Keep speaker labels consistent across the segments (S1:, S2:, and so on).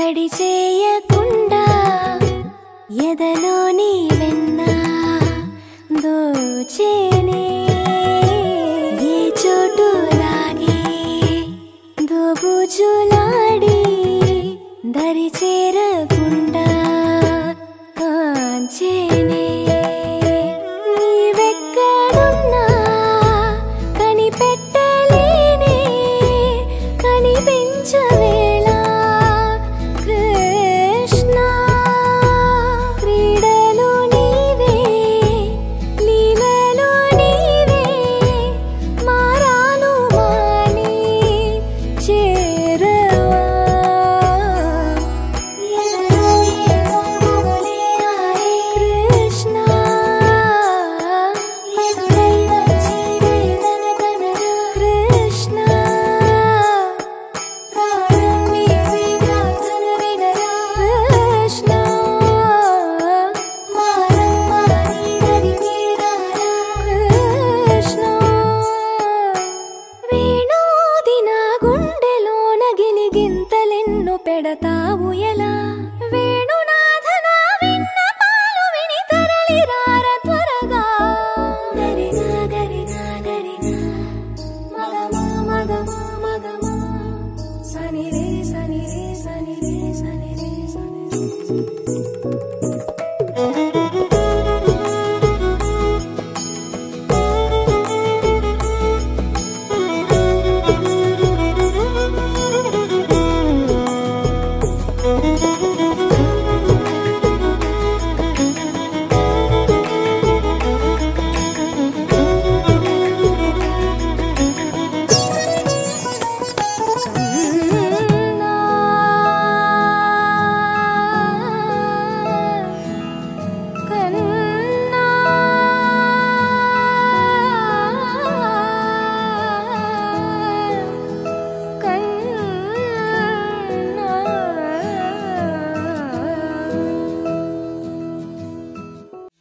S1: తడి చేయకుండా ఎదలోని వెన్న దోచేనే ఏ చోటు లాగే దోబుజులాడి దరి చేరకుండా కాంచేనే నీవెక్కడున్నా కనిపెట్టలేనే కనిపించవేళ కృష్ణ క్రీడలు నీవే లీలలు నీవే మారాను మాని చేరవా ఎదలో ఏమో మొదలే ఆరే కృష్ణ ఎదురై వచ్చి వేదన కృష్ణ ప్రాణం నీవే ప్రార్థన వినరా కృష్ణ మారమ్మా నీ దరి మీరారా కృష్ణ వేణోది నా గుండెలోన గిలిగింతలెన్ను పెడతావు ఎలా వేణునాథ నా విన్నపాలు విని తరలిరార త్వరగా గరినా గరినా గరినా మగమా మగమా మగమా సని రే సని రే సని రే సని రే సని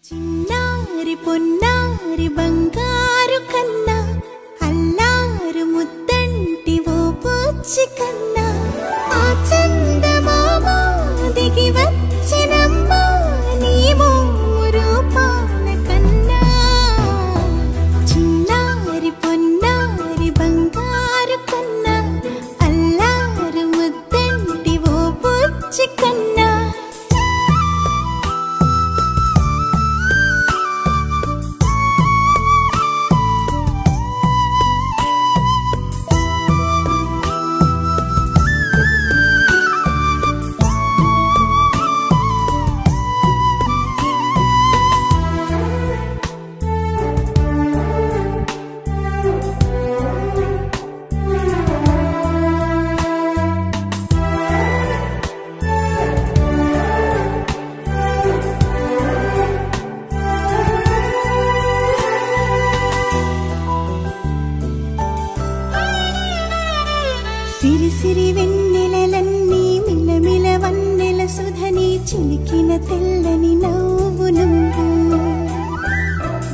S1: చిన్నారి పొన్నారి బంగారు కన్నా అల్లారు ముద్దంటి ఓ బుచ్చి కన్నా ఆ చందమామ దిగి వచ్చినమ్మా నీ మోము రూపాల కన్నా చిన్నారి పొన్నారి బంగారు కన్నా అల్లారు ముద్దంటి ఓ బుచ్చి కన్నా సిరి సిరి వెన్నెలలన్నీ మిలమిల వన్నెల సుధని చిలికిన తెల్లని నవ్వు నువ్వు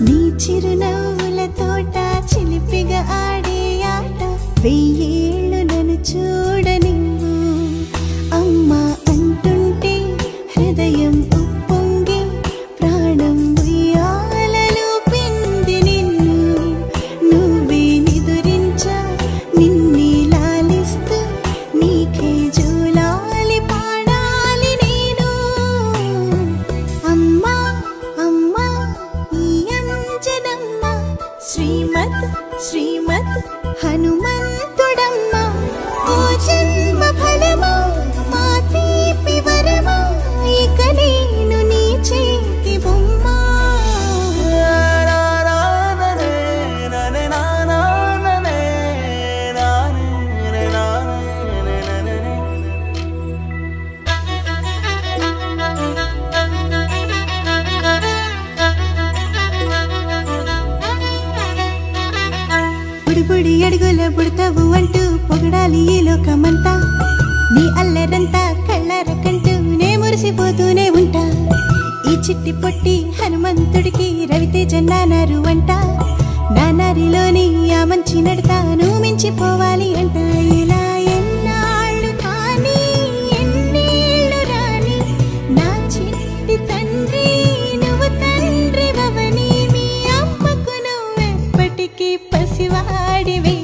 S1: నీ చిరునవ్వుల తోట చిలిపిగా ఆడే ఆట వెయ్యేళ్ళు నన్ను చూడనివ్వు అమ్మా అంటుంటే హృదయం ఉప్పొంగి ప్రాణం ఉయ్యాలలో పిండి నిన్ను నువ్వే నిదురించా నిన్నే లాలిస్తూ నీకే జూలాలి పాడాలి నేను అమ్మా అమ్మా ఈ అంజనమ్మ శ్రీమత్ శ్రీమత్ హనుమంతుడమ్మ ఓ జన్మ ఫలమా మా తీపి వరమా ఇక నేను నీ చేతి బొమ్మ బుడి బుడి అడుగుల బుడతావు అంటూ పొగడాలి ఈ లోకమంతా నీ అల్లరంతా కళ్ళరకంటూ నే మురిసిపోతూనే ఉంటా ఈ చిట్టి పొట్టి హనుమంతుడికి రవితేజ నానారు అంట నానారిలోని ఆ మంచి నడతాను మించిపోవాలి అంట ఇలా ఎన్నాళ్ళు కానీ ఎన్ని పసివాడివే